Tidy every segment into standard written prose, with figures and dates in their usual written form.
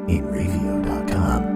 8radio.com.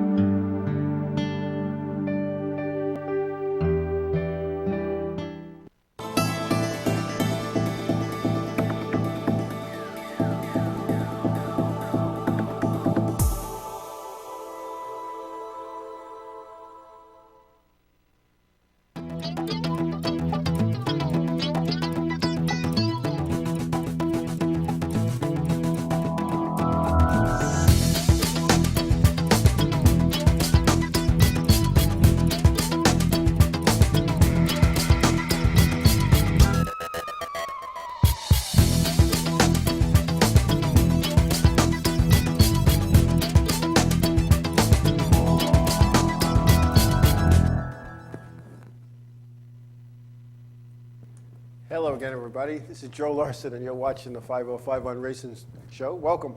Hello again, everybody. This is Joe Larson, and you're watching the 505 Racing Show. Welcome.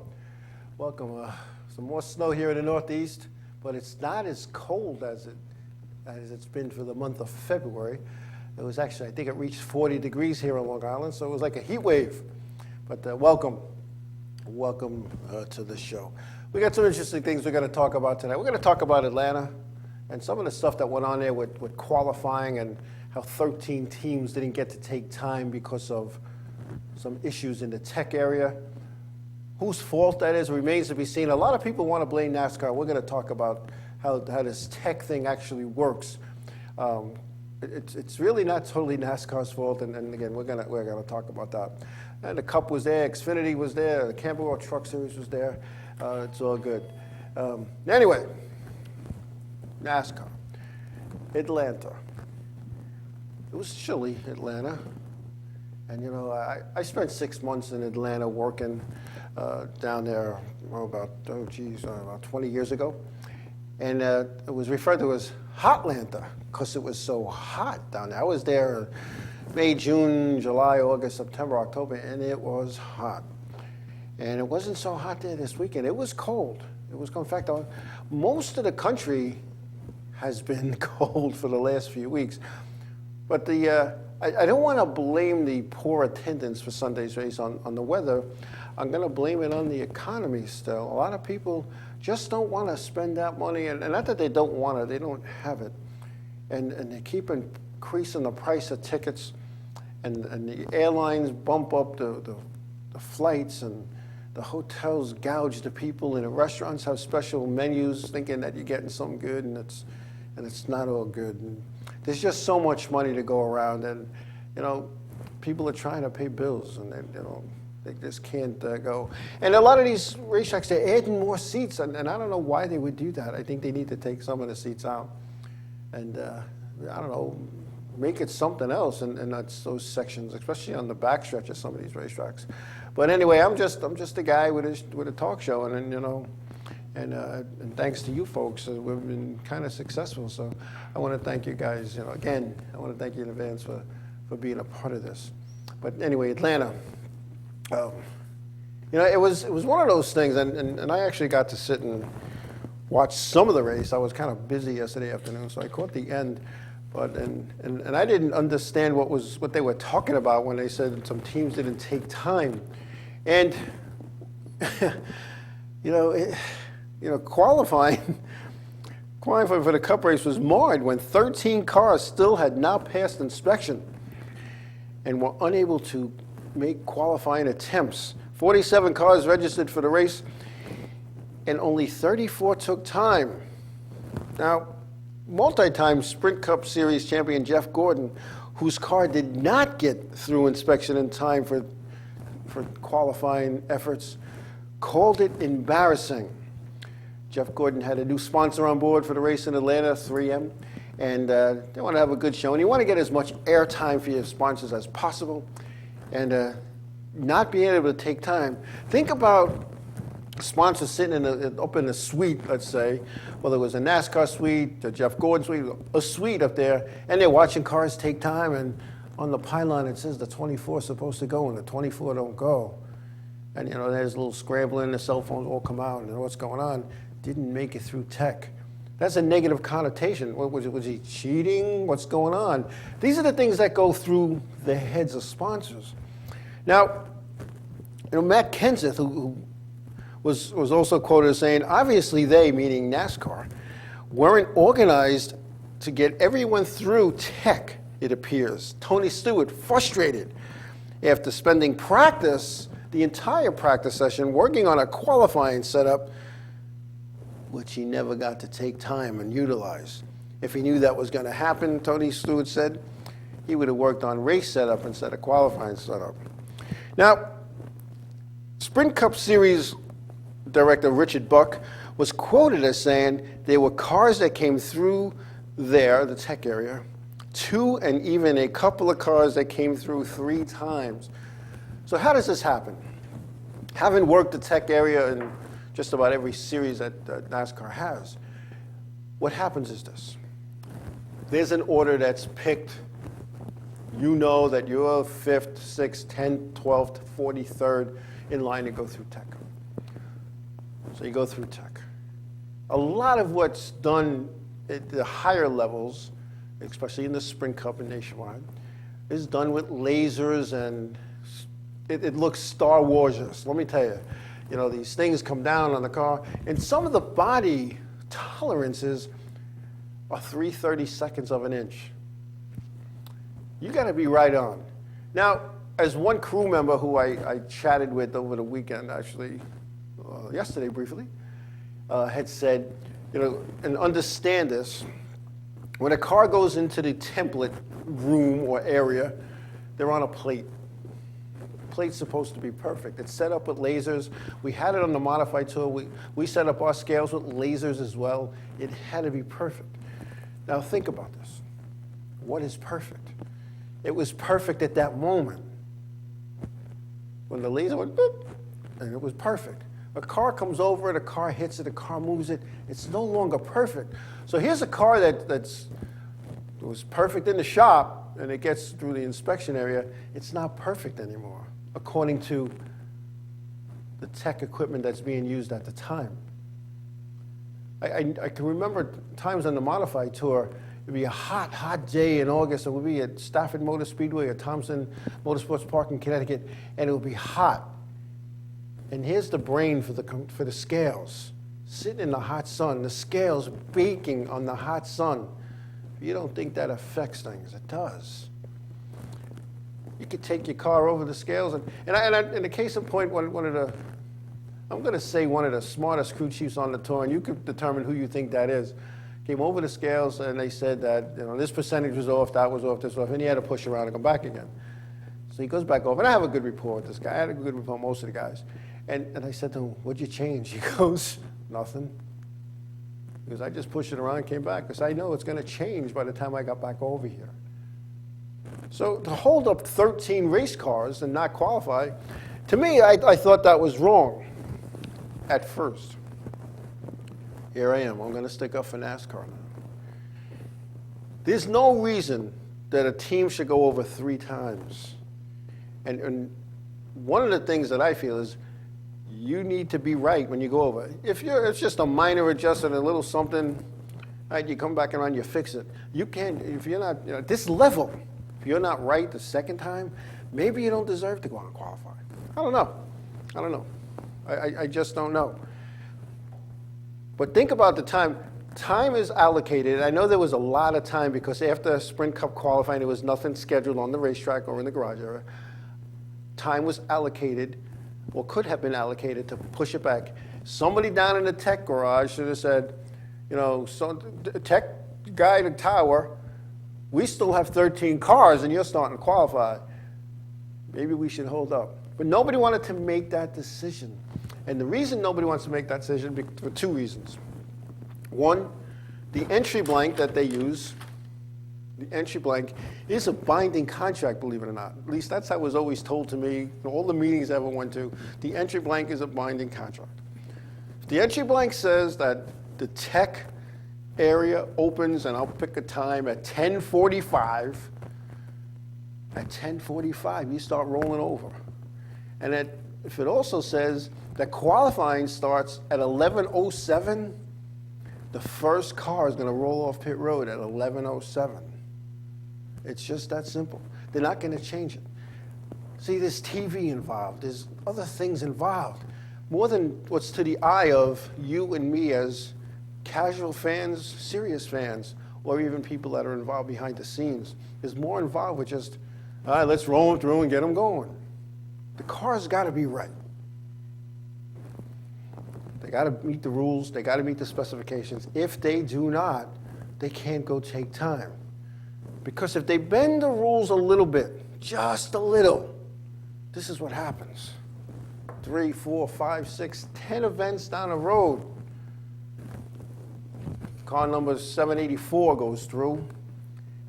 Welcome. Some more snow here in the Northeast, but it's not as cold as it's been for the month of February. It was actually, I think it reached 40 degrees here on Long Island, so it was like a heat wave. But welcome to the show. We got some interesting things we're going to talk about today. We're going to talk about Atlanta and some of the stuff that went on there with qualifying and how 13 teams didn't get to take time because of some issues in the tech area. Whose fault that is remains to be seen. A lot of people want to blame NASCAR. We're going to talk about how this tech thing actually works. It's really not totally NASCAR's fault, and again, we're going to talk about that. And the Cup was there, Xfinity was there, the Campbell World Truck Series was there. It's all good. Anyway, NASCAR, Atlanta. It was chilly, Atlanta, and you know, I spent 6 months in Atlanta working down there about 20 years ago, and it was referred to as Hotlanta because it was so hot down there. I was there May, June, July, August, September, October, and it was hot. And it wasn't so hot there this weekend. It was cold. It was cold. In fact, most of the country has been cold for the last few weeks. But I don't want to blame the poor attendance for Sunday's race on the weather. I'm going to blame it on the economy still. A lot of people just don't want to spend that money, and not that they don't want it, they don't have it. And they keep increasing the price of tickets, and the airlines bump up the flights, and the hotels gouge the people, and the restaurants have special menus thinking that you're getting something good, and it's not all good. And there's just so much money to go around, and you know, people are trying to pay bills, and they just can't go. And a lot of these racetracks, they're adding more seats, and I don't know why they would do that. I think they need to take some of the seats out, and I don't know, make it something else, and that's those sections, especially on the backstretch of some of these racetracks. But anyway, I'm just a guy with a talk show, and you know. And thanks to you folks, we've been kind of successful. So I want to thank you guys. You know, again, I want to thank you in advance for being a part of this. But anyway, Atlanta. You know, it was one of those things, and I actually got to sit and watch some of the race. I was kind of busy yesterday afternoon, so I caught the end. But and I didn't understand what they were talking about when they said some teams didn't take time, and qualifying for the Cup race was marred when 13 cars still had not passed inspection and were unable to make qualifying attempts. 47 cars registered for the race, and only 34 took time. Now, multi-time Sprint Cup Series champion Jeff Gordon, whose car did not get through inspection in time for qualifying efforts, called it embarrassing. Jeff Gordon had a new sponsor on board for the race in Atlanta, 3M, and they want to have a good show. And you want to get as much airtime for your sponsors as possible, and not being able to take time. Think about sponsors sitting up in a suite, let's say, whether it was a NASCAR suite, a Jeff Gordon suite, a suite up there, and they're watching cars take time, and on the pylon it says the 24 is supposed to go, and the 24 don't go. And you know, there's a little scrambling, the cell phones all come out, and what's going on? Didn't make it through tech. That's a negative connotation. Was he cheating? What's going on? These are the things that go through the heads of sponsors. Now, you know, Matt Kenseth, who was also quoted as saying, obviously they, meaning NASCAR, weren't organized to get everyone through tech, it appears. Tony Stewart, frustrated after spending the entire practice session, working on a qualifying setup, which he never got to take time and utilize. If he knew that was going to happen, Tony Stewart said, he would have worked on race setup instead of qualifying setup. Now, Sprint Cup Series director Richard Buck was quoted as saying there were cars that came through there, the tech area, 2 and even a couple of cars that came through 3 times. So how does this happen? Having worked the tech area in just about every series that NASCAR has, what happens is this. There's an order that's picked. You know that you're 5th, 6th, 10th, 12th, 43rd in line to go through tech. So you go through tech. A lot of what's done at the higher levels, especially in the Sprint Cup and Nationwide, is done with lasers, and it looks Star Wars-ish. Let me tell you, these things come down on the car, and some of the body tolerances are 3/32 of an inch. You got to be right on. Now, as one crew member who I chatted with over the weekend, actually, yesterday briefly, had said, and understand this, when a car goes into the template room or area, they're on a plate. The plate's supposed to be perfect. It's set up with lasers. We had it on the modified tour. We set up our scales with lasers as well. It had to be perfect. Now think about this. What is perfect? It was perfect at that moment. When the laser went boop, and it was perfect. A car comes over it, a car hits it, a car moves it. It's no longer perfect. So here's a car that was perfect in the shop, and it gets through the inspection area. It's not perfect anymore, according to the tech equipment that's being used at the time. I can remember times on the modified tour, it'd be a hot day in August, and we'd be at Stafford Motor Speedway or Thompson Motorsports Park in Connecticut, and it would be hot. And here's the brain for the scales, sitting in the hot sun, the scales baking on the hot sun. You don't think that affects things. It does. You could take your car over the scales, and in the case in point, one of the smartest crew chiefs on the tour, and you could determine who you think that is, came over the scales, and they said that this percentage was off, that was off, this was off, and he had to push around and come back again. So he goes back over, and I have a good rapport with this guy. I had a good rapport with most of the guys. And I said to him, what'd you change? He goes, nothing. He goes, I just pushed it around and came back, because I know it's going to change by the time I got back over here. So to hold up 13 race cars and not qualify, to me, I thought that was wrong at first. Here I am. I'm going to stick up for NASCAR now. There's no reason that a team should go over 3 times. And one of the things that I feel is you need to be right when you go over. If it's just a minor adjustment, a little something, right, you come back around, you fix it. You can't, if you're not, at this level, if you're not right the second time, maybe you don't deserve to go out and qualify. I don't know. I just don't know. But think about the time. Time is allocated. I know there was a lot of time because after Sprint Cup qualifying, there was nothing scheduled on the racetrack or in the garage area. Time was allocated, or could have been allocated, to push it back. Somebody down in the tech garage should have said, tech guy at the tower, we still have 13 cars and you're starting to qualify. Maybe we should hold up. But nobody wanted to make that decision. And the reason nobody wants to make that decision for 2 reasons. One, the entry blank that they use, the entry blank is a binding contract, believe it or not. At least that's how it was always told to me, all the meetings I ever went to. The entry blank is a binding contract. If the entry blank says that the tech area opens, and I'll pick a time at 10:45, at 10:45 you start rolling over. And if it also says that qualifying starts at 11:07, the first car is going to roll off pit road at 11:07. It's just that simple. They're not going to change it. See, there's TV involved. There's other things involved. more than what's to the eye of you and me as casual fans, serious fans, or even people that are involved behind the scenes. Is more involved with just, all right, let's roll them through and get them going. The car's got to be right. They got to meet the rules. They got to meet the specifications. If they do not, they can't go take time. Because if they bend the rules a little bit, just a little, this is what happens. 3, 4, 5, 6, 10 events down the road. Car number 784 goes through. And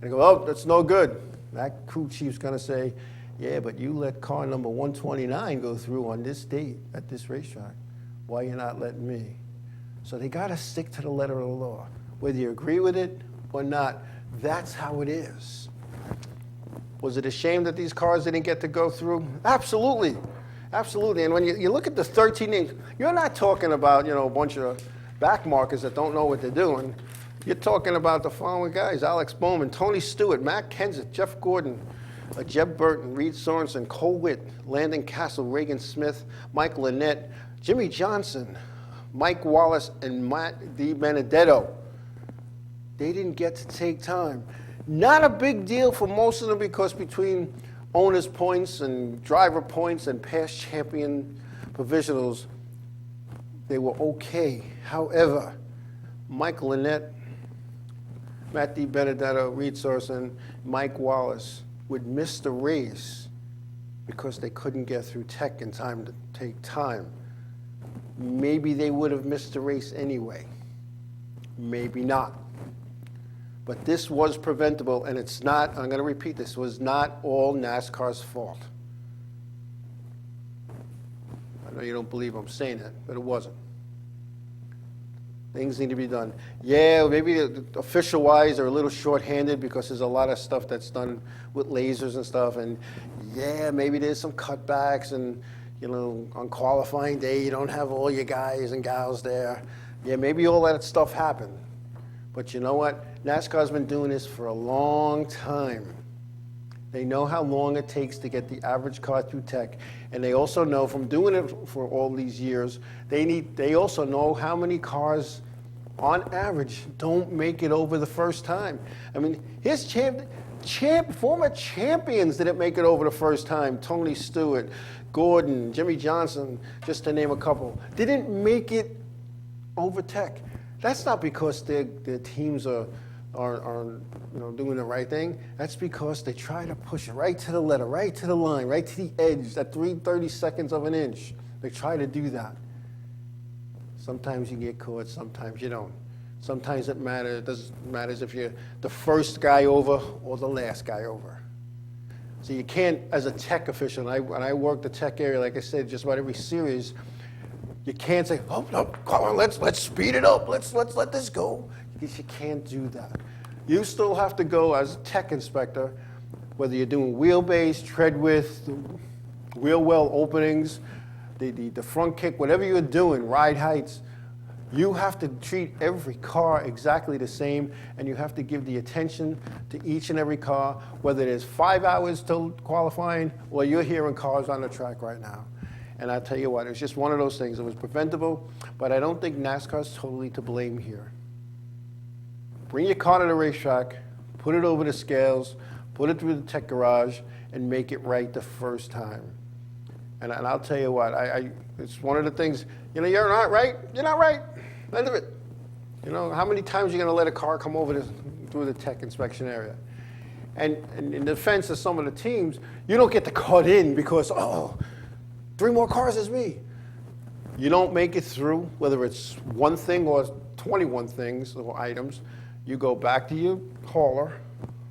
they go, oh, that's no good. That crew chief's going to say, yeah, but you let car number 129 go through on this date at this racetrack. Why are you not letting me? So they got to stick to the letter of the law. Whether you agree with it or not, that's how it is. Was it a shame that these cars didn't get to go through? Absolutely. Absolutely. And when you look at the 13 names, you're not talking about, a bunch of back markers that don't know what they're doing. You're talking about the following guys: Alex Bowman, Tony Stewart, Matt Kenseth, Jeff Gordon, Jeb Burton, Reed Sorensen, Cole Witt, Landon Castle, Reagan Smith, Mike Lynette, Jimmy Johnson, Mike Wallace, and Matt DiBenedetto. They didn't get to take time. Not a big deal for most of them, because between owners' points and driver points and past champion provisionals, they were okay. However, Mike Lynette, Matt DiBenedetto, Reed Sorensen, Mike Wallace would miss the race because they couldn't get through tech in time to take time. Maybe they would have missed the race anyway. Maybe not. But this was preventable, and it's not, I'm going to repeat, this was not all NASCAR's fault. I know you don't believe I'm saying that, but it wasn't. Things need to be done. Yeah, maybe official-wise they're a little short-handed because there's a lot of stuff that's done with lasers and stuff, and yeah, maybe there's some cutbacks, and on qualifying day you don't have all your guys and gals there. Yeah, maybe all that stuff happened. But you know what? NASCAR's been doing this for a long time. They know how long it takes to get the average car through tech, and they also know from doing it for all these years, they also know how many cars on average don't make it over the first time. I mean, here's former champions didn't make it over the first time. Tony Stewart, Gordon, Jimmy Johnson, just to name a couple, didn't make it over tech. That's not because their teams are doing the right thing. That's because they try to push it right to the letter, right to the line, right to the edge, that 3/32 of an inch. They try to do that. Sometimes you get caught, sometimes you don't. Sometimes it doesn't matter if you're the first guy over or the last guy over. So you can't, as a tech official, and when I work the tech area, like I said, just about every series, you can't say, oh, no, come on, let's speed it up. Let's let this go. Because you can't do that. You still have to go as a tech inspector, whether you're doing wheelbase, tread width, wheel well openings, the front kick, whatever you're doing, ride heights, you have to treat every car exactly the same, and you have to give the attention to each and every car, whether there's 5 hours till qualifying or you're hearing cars on the track right now. And I tell you what, it was just one of those things. It was preventable, but I don't think NASCAR's totally to blame here. Bring your car to the racetrack, put it over the scales, put it through the tech garage, and make it right the first time. And I'll tell you what, it's one of the things, you're not right, you're not right, end of it. How many times are you going to let a car come over through the tech inspection area? And in defense of some of the teams, you don't get to cut in because, 3 more cars is me. You don't make it through, whether it's one thing or 21 things or items. You go back to your hauler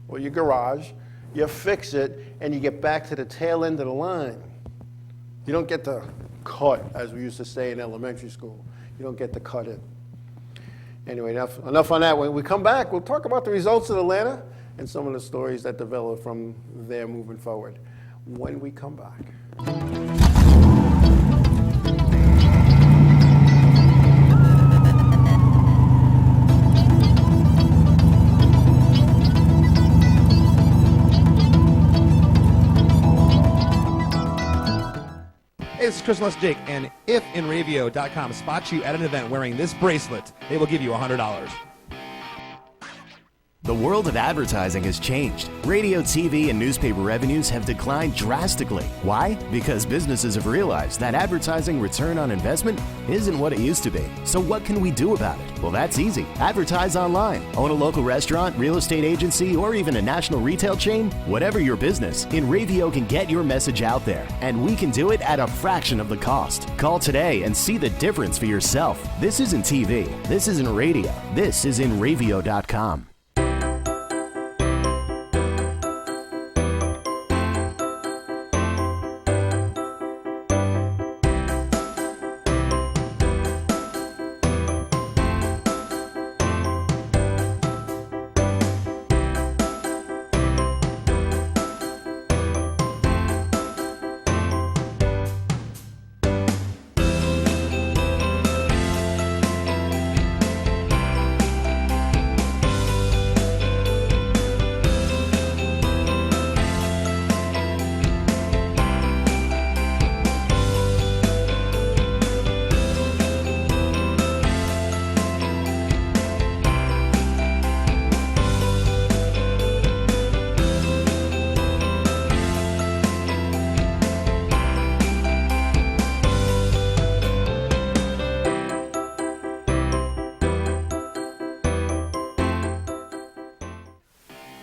or your garage, you fix it, and you get back to the tail end of the line. You don't get to cut, as we used to say in elementary school. You don't get to cut in. Anyway, enough on that. When we come back, we'll talk about the results of Atlanta and some of the stories that develop from there moving forward when we come back. It's Kurt Chris Less Jake, and if InRavio.com spots you at an event wearing this bracelet, they will give you $100. The world of advertising has changed. Radio, TV, and newspaper revenues have declined drastically. Why? Because businesses have realized that advertising return on investment isn't what it used to be. So what can we do about it? Well, that's easy. Advertise online. Own a local restaurant, real estate agency, or even a national retail chain? Whatever your business, InRavio can get your message out there, and we can do it at a fraction of the cost. Call today and see the difference for yourself. This isn't TV. This isn't radio. This is InRavio.com.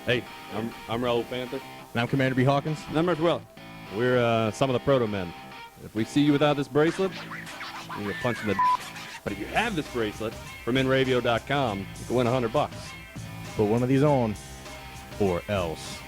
Hey, I'm Raul Panther. And I'm Commander B. Hawkins. And I'm Mark Well. We're some of the proto men. If we see you without this bracelet, you get punched in the But if you have this bracelet from InRavio.com, you can win $100. Put one of these on, or else.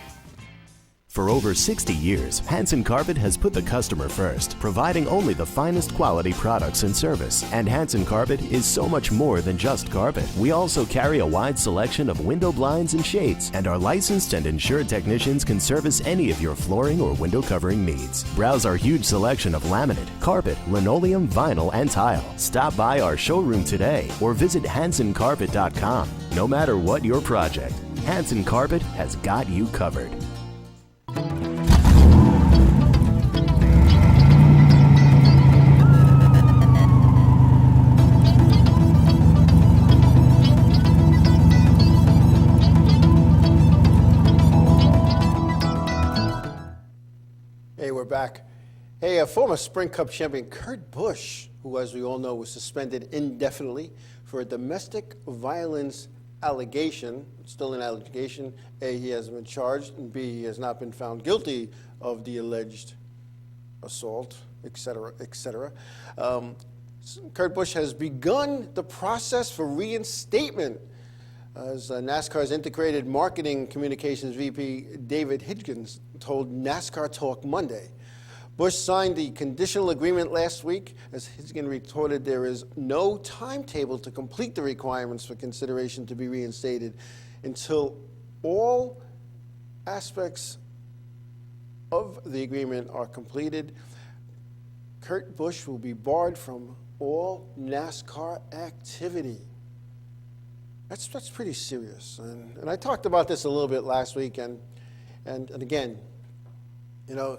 For over 60 years, Hanson Carpet has put the customer first, providing only the finest quality products and service. And Hanson Carpet is so much more than just carpet. We also carry a wide selection of window blinds and shades, and our licensed and insured technicians can service any of your flooring or window covering needs. Browse our huge selection of laminate, carpet, linoleum, vinyl, and tile. Stop by our showroom today or visit HansonCarpet.com. No matter what your project, Hanson Carpet has got you covered. Hey, we're back. Hey, a former Sprint Cup champion, Kurt Busch, who, as we all know, was suspended indefinitely for a domestic violence allegation. It's still an allegation. A, he hasn't been charged, and B, he has not been found guilty of the alleged assault, etc., etc. Kurt Busch has begun the process for reinstatement, as NASCAR's integrated marketing communications VP David Higgins told NASCAR Talk Monday. Busch signed the conditional agreement last week. As Higgins retorted, there is no timetable to complete the requirements for consideration to be reinstated until all aspects of the agreement are completed. Kurt Busch will be barred from all NASCAR activity. That's pretty serious. And I talked about this a little bit last week, and again, you know,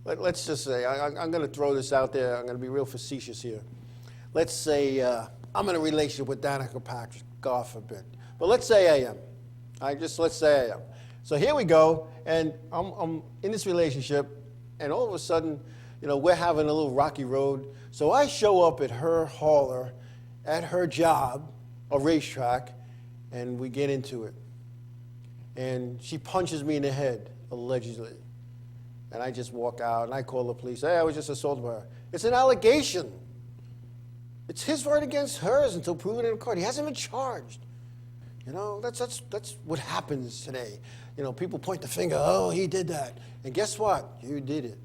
let's just say, I'm going to throw this out there. I'm going to be real facetious here. Let's say I'm in a relationship with Danica Patrick, God forbid. But let's say I am. Let's say I am. So here we go, and I'm in this relationship, and all of a sudden, you know, we're having a little rocky road. So I show up at her hauler, at her job, a racetrack, and we get into it. And she punches me in the head, allegedly. And I just walk out, and I call the police. Hey, I was just assaulted by her. It's an allegation. It's his word against hers until proven in court. He hasn't been charged. You know, that's what happens today. You know, people point the finger, oh, he did that. And guess what? You did it.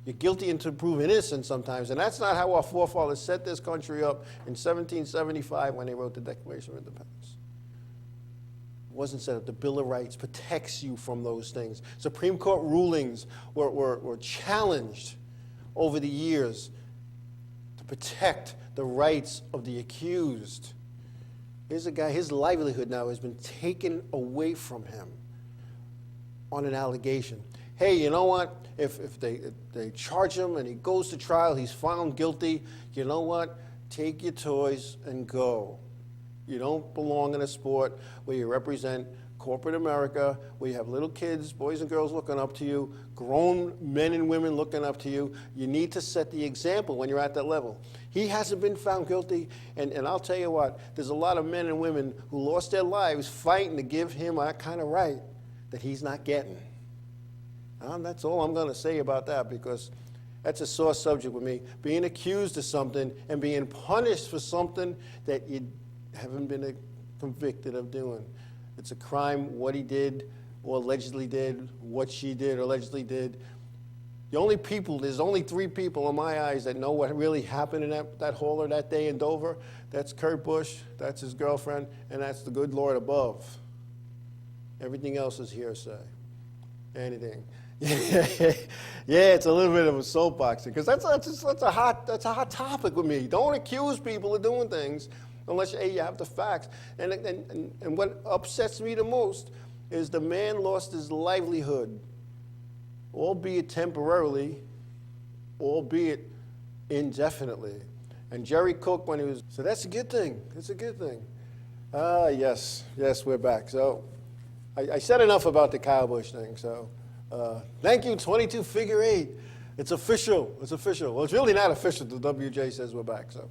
You're guilty until proven innocent sometimes. And that's not how our forefathers set this country up in 1775 when they wrote the Declaration of Independence. It wasn't set up. The Bill of Rights protects you from those things. Supreme Court rulings were challenged over the years to protect the rights of the accused. Here's a guy, his livelihood now has been taken away from him on an allegation. hey, you know what? If they charge him and he goes to trial, he's found guilty, you know what? Take your toys and go. You don't belong in a sport where you represent corporate America, where you have little kids, boys and girls looking up to you, grown men and women looking up to you. You need to set the example when you're at that level. He hasn't been found guilty, and I'll tell you what, there's a lot of men and women who lost their lives fighting to give him that kind of right that he's not getting. That's all I'm going to say about that, because that's a sore subject with me. Being accused of something and being punished for something that you haven't been convicted of doing. It's a crime, what he did or allegedly did, what she did or allegedly did. There's only 3 people in my eyes that know what really happened in that hauler that day in Dover. That's Kurt Busch, that's his girlfriend, and that's the good Lord above. Everything else is hearsay. Anything. Yeah, it's a little bit of a soapboxing, because that's a hot topic with me. Don't accuse people of doing things unless you have the facts. And what upsets me the most is the man lost his livelihood, albeit temporarily, albeit indefinitely. And Jerry Cook, when he was, so that's a good thing. It's a good thing. Yes, we're back. So I said enough about the Kyle Busch thing. So thank you, 22 Figure 8. It's official. It's official. Well, it's really not official. The WJ says we're back. So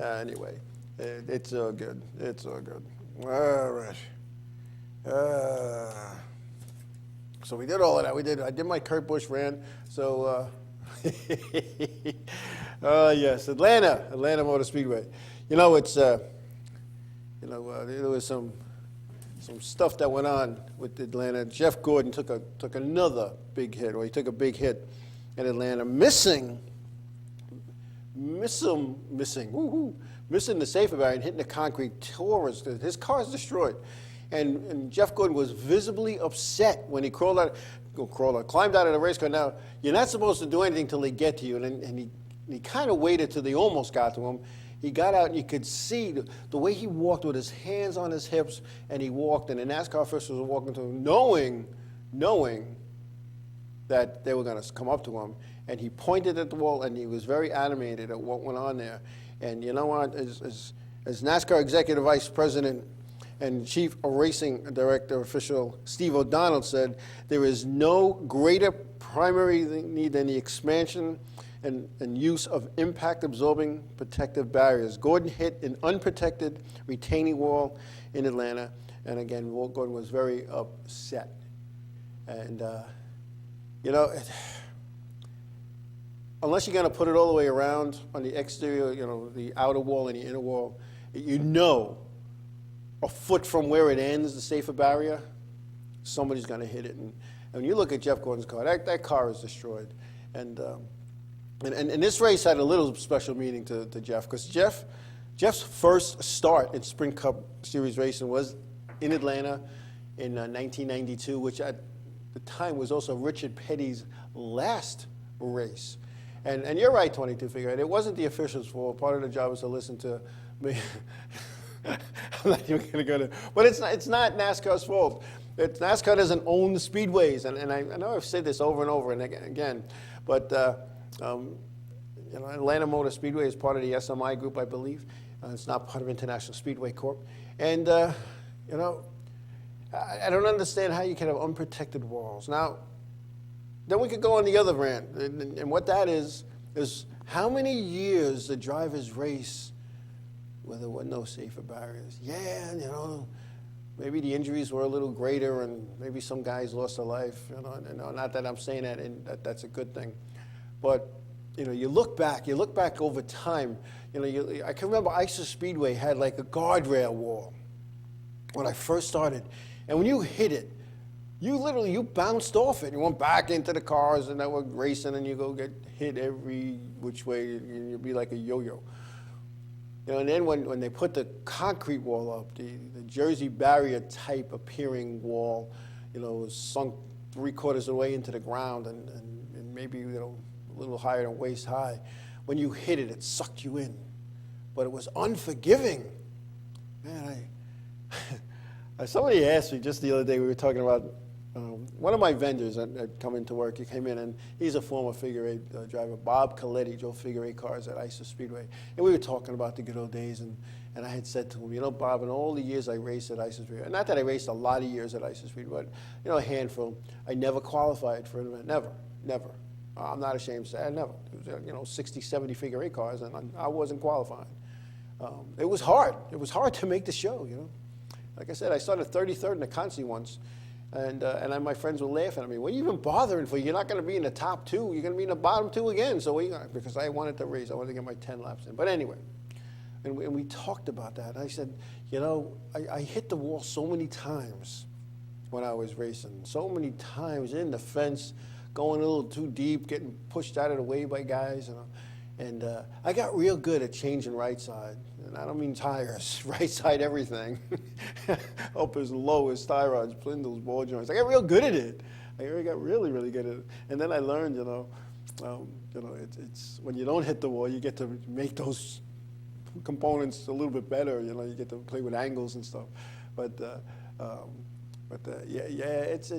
anyway, it's all good. It's all good. All right. So we did all of that. I did my Kurt Busch rant. So, yes, Atlanta Motor Speedway. You know, it's, there was some stuff that went on with Atlanta. Jeff Gordon took another big hit, or he took a big hit in Atlanta, missing the safety barrier and hitting the concrete. His car's destroyed. And Jeff Gordon was visibly upset when he climbed out of the race car. Now, you're not supposed to do anything till they get to you. And he kind of waited till they almost got to him. He got out, and you could see the way he walked with his hands on his hips, and he walked, and the NASCAR officials were walking to him, knowing that they were going to come up to him. And he pointed at the wall, and he was very animated at what went on there. And you know what? As NASCAR Executive Vice President and Chief Racing Director official Steve O'Donnell said, there is no greater primary need than the expansion and use of impact-absorbing protective barriers. Gordon hit an unprotected retaining wall in Atlanta, and again, Gordon was very upset. And, unless you're going to put it all the way around on the exterior, the outer wall and the inner wall, a foot from where it ends, the safer barrier, somebody's going to hit it. And when you look at Jeff Gordon's car, that car is destroyed. And this race had a little special meaning to Jeff, because Jeff's first start in Sprint Cup Series racing was in Atlanta in 1992, which at the time was also Richard Petty's last race. And you're right, 22 Figure 8. It wasn't the officials' fault. Part of the job was to listen to me. I'm not even going to go to, but it's not NASCAR's fault. NASCAR doesn't own the speedways, and I know I've said this over and over and again, but Atlanta Motor Speedway is part of the SMI group, I believe. It's not part of International Speedway Corp. And I don't understand how you can have unprotected walls. Now, then we could go on the other rant, and what that is how many years the drivers race where there were no safer barriers. Yeah, maybe the injuries were a little greater, and maybe some guys lost their life. Not that I'm saying that, and that's a good thing, but you look back over time. I can remember Icer Speedway had like a guardrail wall when I first started, and when you hit it, you bounced off it. You went back into the cars, and that were racing, and you go get hit every which way, and you'd be like a yo-yo. And then when they put the concrete wall up, the Jersey barrier type appearing wall, was sunk 3/4 of the way into the ground, and maybe a little higher than waist high. When you hit it, it sucked you in, but it was unforgiving. Man, somebody asked me just the other day. We were talking about one of my vendors that come into work, he came in, and he's a former figure eight driver, Bob Coletti, drove figure eight cars at ISO Speedway. And we were talking about the good old days, and I had said to him, you know, Bob, in all the years I raced at ISO Speedway, not that I raced a lot of years at ISO Speedway, but, you know, a handful, I never qualified for an event, never. I'm not ashamed to say I never. It was, you know, 60, 70 figure eight cars, and I wasn't qualifying. It was hard. It was hard to make the show, you know. Like I said, I started 33rd in the Consi once, and my friends were laughing at me. What are you even bothering for? You're not going to be in the top two. You're going to be in the bottom two again. So because I wanted to race. I wanted to get my 10 laps in. But anyway, and we talked about that. I said, you know, I hit the wall so many times when I was racing. So many times in the fence, going a little too deep, getting pushed out of the way by guys. You know. And I got real good at changing right side. And I don't mean tires, right side everything. Up as low as tie rods, spindles, ball joints. I got real good at it. I got really, really good at it. And then I learned, you know, it's when you don't hit the wall, you get to make those components a little bit better. You know, you get to play with angles and stuff. But it's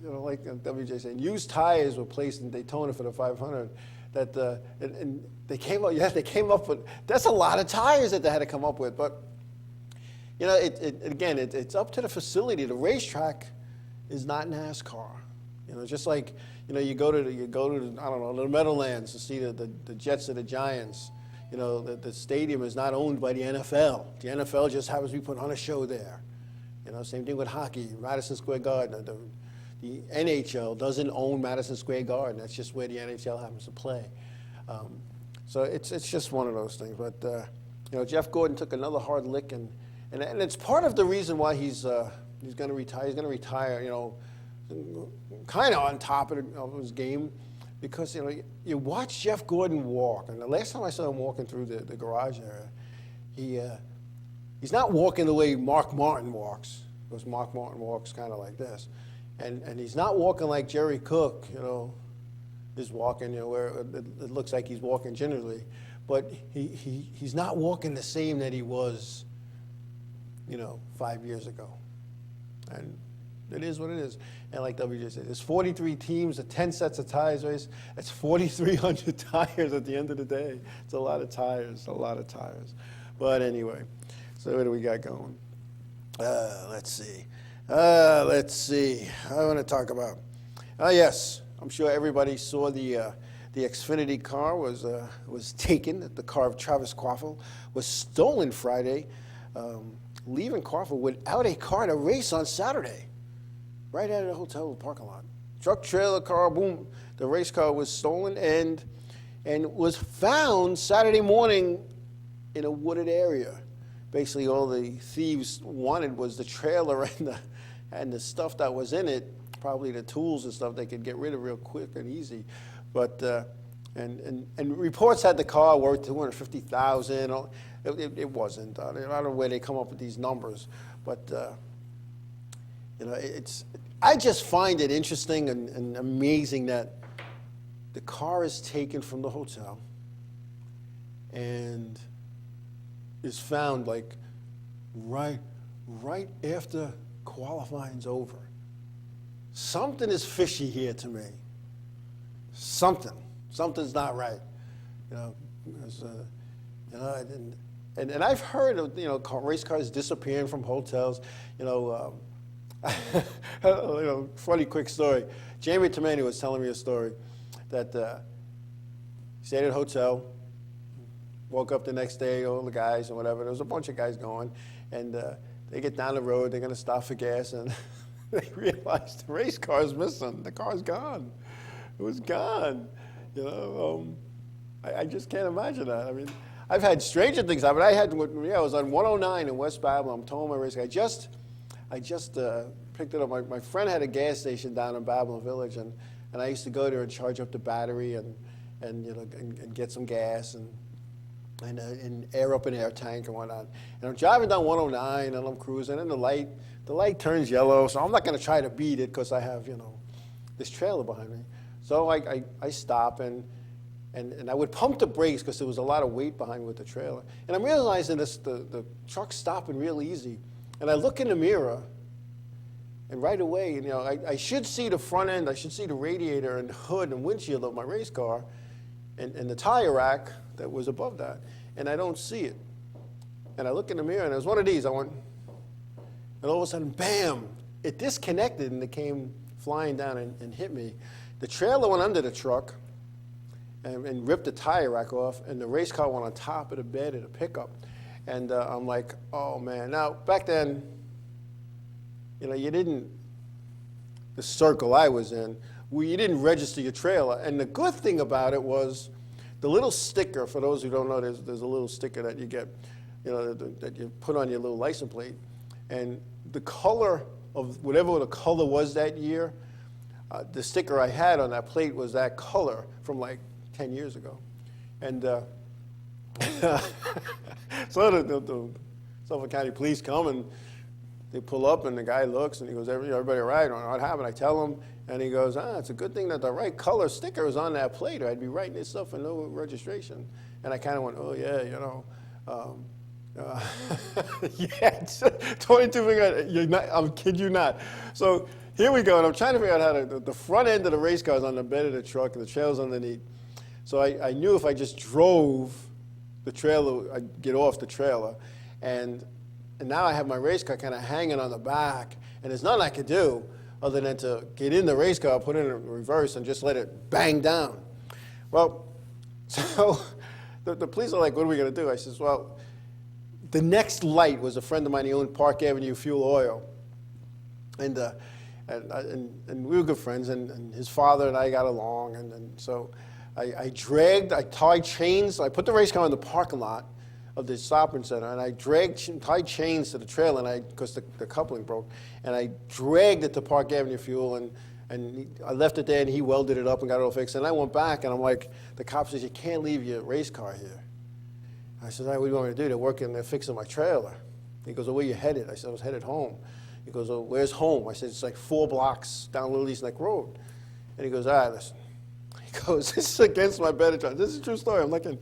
you know, like WJ saying, used tires were placed in Daytona for the 500. That and they came up with, that's a lot of tires that they had to come up with. But you know, it's up to the facility. The racetrack is not NASCAR. You know, just like, you know, you go to I don't know, the Meadowlands to see the Jets or the Giants. You know, the stadium is not owned by the NFL. The NFL just happens to be putting on a show there. You know, same thing with hockey, Madison Square Garden. The NHL doesn't own Madison Square Garden. That's just where the NHL happens to play. So it's just one of those things. But you know, Jeff Gordon took another hard lick, and it's part of the reason why he's going to retire. He's going to retire, you know, kind of on top of his game, because you know, you watch Jeff Gordon walk, and the last time I saw him walking through the garage area, he's not walking the way Mark Martin walks, because Mark Martin walks kind of like this. And he's not walking like Jerry Cook, you know, is walking, you know, where it looks like he's walking gingerly. But he's not walking the same that he was, you know, 5 years ago. And it is what it is. And like WJ said, there's 43 teams, 10 sets of tires race. That's 4,300 tires at the end of the day. It's a lot of tires, But anyway, so what do we got going? Let's see. I want to talk about. Yes, I'm sure everybody saw the Xfinity car was taken. The car of Travis Quaffle was stolen Friday, leaving Quaffle without a car to race on Saturday, right out of the hotel parking lot. Truck, trailer, car, boom. The race car was stolen and was found Saturday morning in a wooded area. Basically, all the thieves wanted was the trailer and the stuff that was in it, probably the tools and stuff they could get rid of real quick and easy. But and reports had the car worth $250,000. It wasn't. I don't know where they come up with these numbers, but you know, I just find it interesting and amazing that the car is taken from the hotel and is found like right after qualifying's over. Something is fishy here to me. Something's not right. You know, because, you know, and I've heard of, you know, race cars disappearing from hotels. You know, you know, funny quick story. Jamie Tomani was telling me a story that he stayed at a hotel. Woke up the next day, all the guys and whatever. There was a bunch of guys going, and they get down the road. They're going to stop for gas, and they realize the race car is missing. The car's gone. It was gone. You know, I just can't imagine that. I mean, I've had stranger things happen. I was on 109 in West Babylon. I'm towing my race car. I just picked it up. My friend had a gas station down in Babylon Village, and I used to go there and charge up the battery and you know, and get some gas and air up an air tank and whatnot. And I'm driving down 109 and I'm cruising, and the light turns yellow, so I'm not going to try to beat it because I have, you know, this trailer behind me. So I stop and I would pump the brakes because there was a lot of weight behind me with the trailer. And I'm realizing the truck's stopping real easy. And I look in the mirror And right away, you know, I should see the front end, I should see the radiator and hood and windshield of my race car and the tire rack that was above that. And I don't see it. And I look in the mirror, and it was one of these. I went, and all of a sudden, bam, it disconnected, and it came flying down and hit me. The trailer went under the truck and ripped the tire rack off, and the race car went on top of the bed of the pickup. And I'm like, oh, man. Now, back then, you know, the circle I was in, you didn't register your trailer. And the good thing about it was the little sticker, for those who don't know, there's a little sticker that you get, you know, that you put on your little license plate. And the color of whatever the color was that year, the sticker I had on that plate was that color from like 10 years ago. And so the Suffolk County Police come and they pull up, and the guy looks and he goes, everybody all right? What happened? I tell him, and he goes, it's a good thing that the right color sticker is on that plate, or I'd be writing this stuff for no registration. And I kind of went, oh yeah, you know. Yeah, 22 finger, I'm kid you not. So here we go, and I'm trying to figure out how the front end of the race car is on the bed of the truck, and the trailer's underneath. So I knew if I just drove the trailer, I'd get off the trailer. And now I have my race car kind of hanging on the back, and there's nothing I could do other than to get in the race car, put it in reverse, and just let it bang down. Well, so the police are like, what are we going to do? I says, well, the next light was a friend of mine. He owned Park Avenue Fuel Oil. And we were good friends, and his father and I got along. And so I tied chains. I put the race car in the parking lot of the shopping center, and I tied chains to the trailer, because the coupling broke, and I dragged it to Park Avenue Fuel, and I left it there, and he welded it up and got it all fixed. And I went back, and I'm like, the cop says, you can't leave your race car here. I said, what do you want me to do? They're fixing my trailer. He goes, where you headed? I said, I was headed home. He goes, where's home? I said, it's like 4 blocks down Little East Neck Road. And he goes, listen. He goes, this is against my better judgment. This is a true story. I'm looking.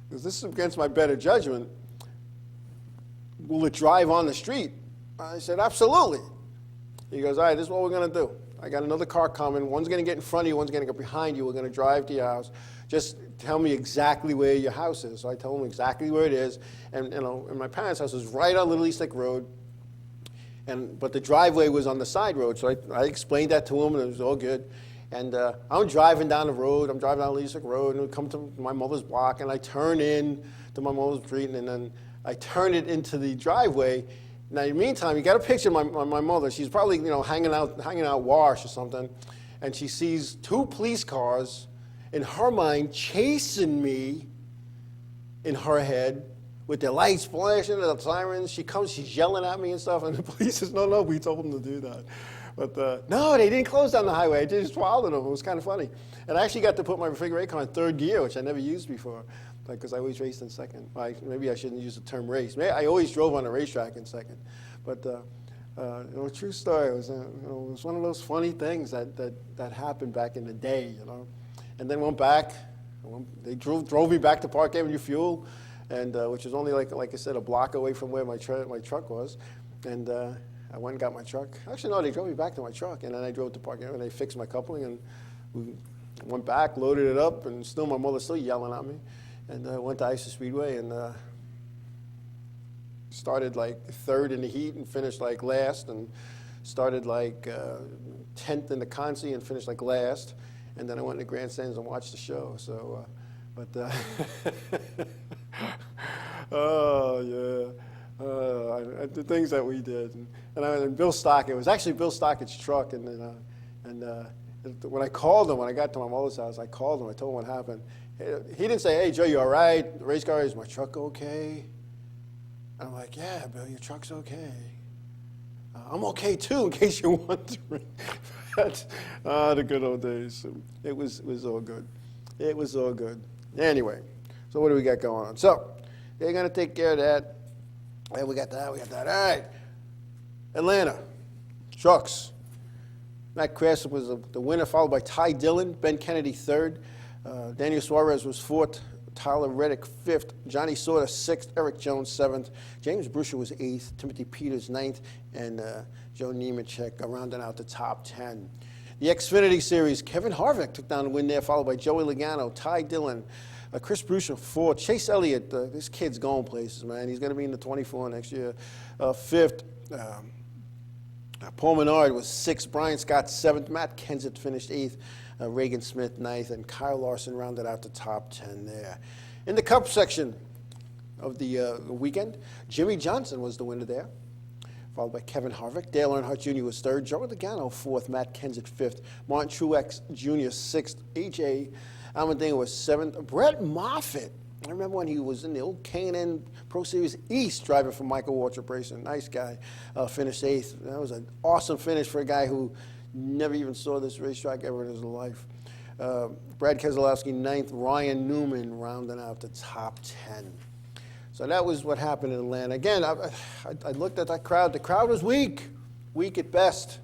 This is against my better judgment. Will it drive on the street? I said, absolutely. He goes, all right, this is what we're going to do. I got another car coming. One's going to get in front of you. One's going to get behind you. We're going to drive to your house. Just tell me exactly where your house is. So I tell him exactly where it is. And and my parents' house is right on Little East Neck Road. But the driveway was on the side road. So I explained that to him, and it was all good. And I'm driving down the road. I'm driving down Little East Neck Road, and we come to my mother's block, and I turn in to my mother's street, and then I turn it into the driveway. Now, in the meantime, you got a picture of my mother. She's probably, you know, hanging out wash or something, and she sees 2 police cars, in her mind, chasing me in her head with their lights flashing and the sirens. She comes, she's yelling at me and stuff, and the police says, no, we told them to do that. But no, they didn't close down the highway. I just followed them. It was kind of funny. And I actually got to put my figure 8 car in 3rd gear, which I never used before, because I always raced in 2nd. Maybe I shouldn't use the term race. I always drove on a racetrack in 2nd. But true story. It was one of those funny things that happened back in the day, you know. And then went back. They drove me back to Park Avenue Fuel, and which was only like I said, a block away from where my truck was. And I went and got my truck. Actually, no, they drove me back to my truck, and then I drove to Park Avenue, and they fixed my coupling, and we went back, loaded it up, and still my mother's still yelling at me. And went to Ice Speedway, and started like 3rd in the heat and finished like last, and started like 10th in the Consi and finished like last. And then I went to grandstands and watched the show. So, oh yeah. The things that we did, and Bill Stockett. It was actually Bill Stockett's truck, and when I called him, when I got to my mother's house, I called him. I told him what happened. He didn't say, "Hey Joe, you all right? The race car, is my truck okay?" And I'm like, "Yeah, Bill, your truck's okay. I'm okay too, in case you're wondering." But, the good old days. It was all good. It was all good. Anyway, so what do we got going on? So they're gonna take care of that. And we got that. All right. Atlanta, trucks. Matt Crass was the winner, followed by Ty Dillon, Ben Kennedy 3rd. Daniel Suarez was 4th. Tyler Reddick 5th, Johnny Sauter 6th, Eric Jones 7th, James Bruscher was 8th, Timothy Peters 9th, and Joe Nemechek rounding out the top 10. The Xfinity Series, Kevin Harvick took down the win there, followed by Joey Logano, Ty Dillon, Chris Bruscher 4th, Chase Elliott, this kid's going places, man. He's going to be in the 24 next year, 5th. Paul Menard was 6th, Brian Scott 7th, Matt Kenseth finished 8th, Reagan Smith 9th, and Kyle Larson rounded out the top 10 there. In the Cup section of the weekend, Jimmy Johnson was the winner there, followed by Kevin Harvick. Dale Earnhardt Jr. was 3rd, Joey Logano 4th, Matt Kenseth 5th, Martin Truex Jr. 6th, A.J. Allmendinger was 7th, Brett Moffitt. I remember when he was in the old K&N Pro Series East driving for Michael Waltrip Racing. Nice guy. Finished 8th. That was an awesome finish for a guy who never even saw this racetrack ever in his life. Brad Keselowski 9th. Ryan Newman rounding out the top 10. So that was what happened in Atlanta. Again, I looked at that crowd. The crowd was weak at best.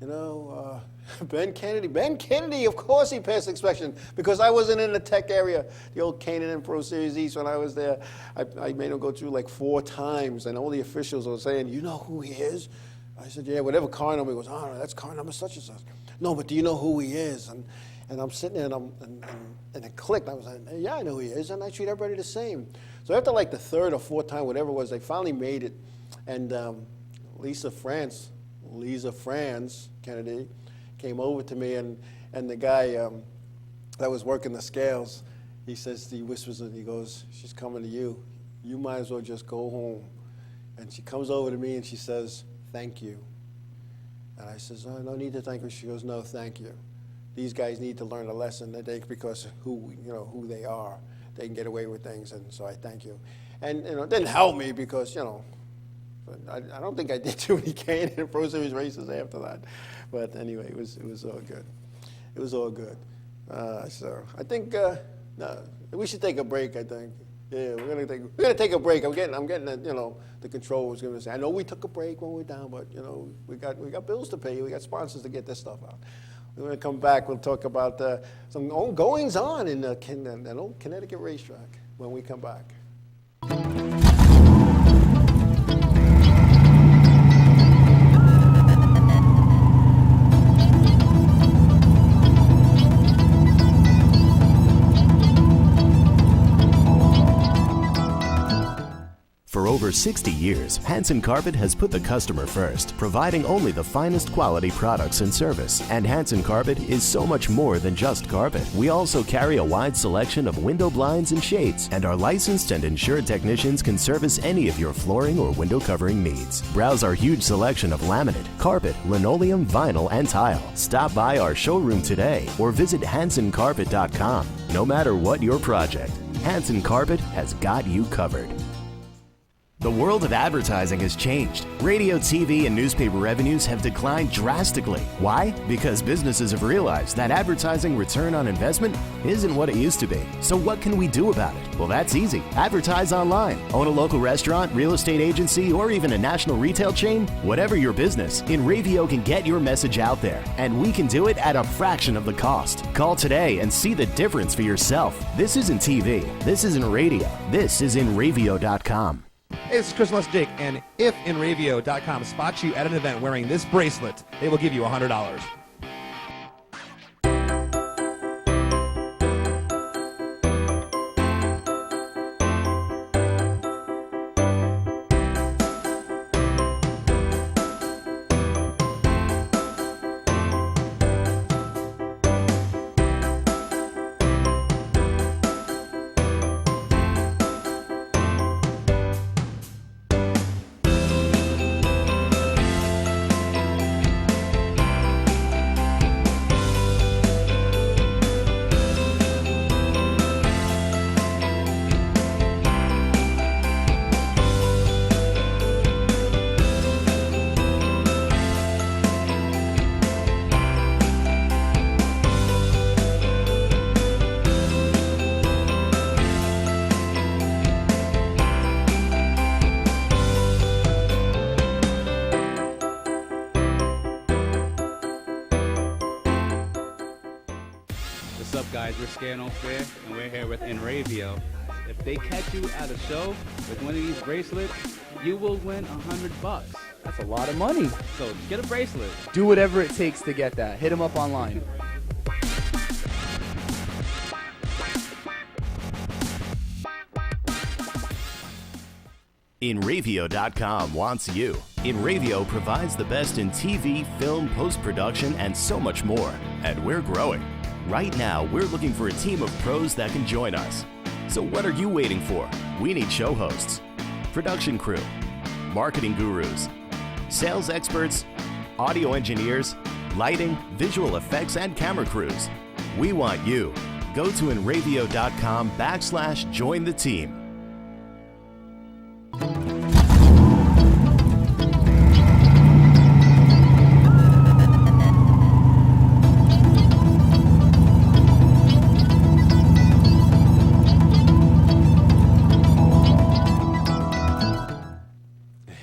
You know, Ben Kennedy, of course he passed inspection because I wasn't in the tech area, the old K&N Pro Series East when I was there. I made him go through like 4 times, and all the officials were saying, "You know who he is?" I said, "Yeah, whatever car number." He goes, "Oh, no, that's car number such and such." "No, but do you know who he is?" And I'm sitting there, and it clicked. I was like, "Yeah, I know who he is," and I treat everybody the same. So after like the 3rd or 4th time, whatever it was, they finally made it, and Lisa France Kennedy came over to me, and the guy that was working the scales, he whispers and he goes, "She's coming to you. You might as well just go home." And she comes over to me and she says, "Thank you." And I says, "Oh, no need to thank her." She goes, "No, thank you. These guys need to learn a lesson because who they are. They can get away with things, and so I thank you." And it didn't help me because I don't think I did too many K&N Pro Series races after that. But anyway, it was all good. It was all good. So I think we should take a break. I think. Yeah, we're gonna take a break. I'm getting the control was going to say. I know we took a break when we were down, but we got bills to pay. We got sponsors to get this stuff out. We're going to come back. We'll talk about some goings on in an old Connecticut racetrack when we come back. For over 60 years, Hanson Carpet has put the customer first, providing only the finest quality products and service. And Hanson Carpet is so much more than just carpet. We also carry a wide selection of window blinds and shades, and our licensed and insured technicians can service any of your flooring or window covering needs. Browse our huge selection of laminate, carpet, linoleum, vinyl, and tile. Stop by our showroom today or visit hansoncarpet.com. No matter what your project, Hanson Carpet has got you covered. The world of advertising has changed. Radio, TV, and newspaper revenues have declined drastically. Why? Because businesses have realized that advertising return on investment isn't what it used to be. So what can we do about it? Well, that's easy. Advertise online. Own a local restaurant, real estate agency, or even a national retail chain? Whatever your business, InRavio can get your message out there, and we can do it at a fraction of the cost. Call today and see the difference for yourself. This isn't TV. This isn't radio. This is InRavio.com. Hey, this is Chris Les Jake, and if InRavio.com spots you at an event wearing this bracelet, they will give you $100. Scare No Fear, and we're here with Enravio. If they catch you at a show with one of these bracelets, you will win $100. That's a lot of money. So get a bracelet. Do whatever it takes to get that. Hit them up online. Enravio.com wants you. Enravio provides the best in TV, film, post-production, and so much more. And we're growing. Right now, we're looking for a team of pros that can join us. So what are you waiting for? We need show hosts, production crew, marketing gurus, sales experts, audio engineers, lighting, visual effects, and camera crews. We want you. Go to Enravio.com/join the team.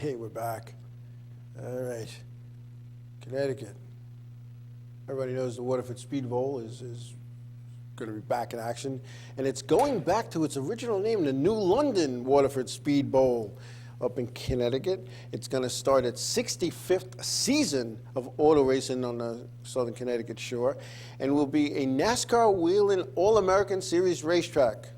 Hey, we're back. All right. Connecticut. Everybody knows the Waterford Speed Bowl is going to be back in action. And it's going back to its original name, the New London Waterford Speed Bowl up in Connecticut. It's going to start its 65th season of auto racing on the southern Connecticut shore and will be a NASCAR Whelen All-American Series racetrack.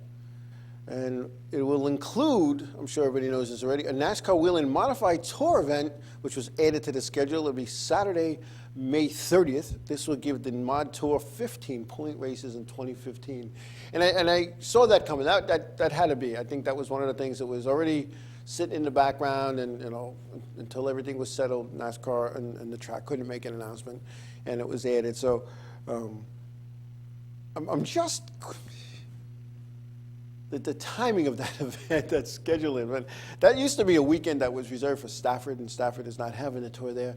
And it will include, I'm sure everybody knows this already, a NASCAR Whelen Modified Tour event, which was added to the schedule. It'll be Saturday, May 30th. This will give the Mod Tour 15-point races in 2015. And I saw that coming. That had to be. I think that was one of the things that was already sitting in the background, and until everything was settled, NASCAR and the track couldn't make an announcement, and it was added. So I'm just... The timing of that event, that scheduling, but that used to be a weekend that was reserved for Stafford, and Stafford is not having a tour there.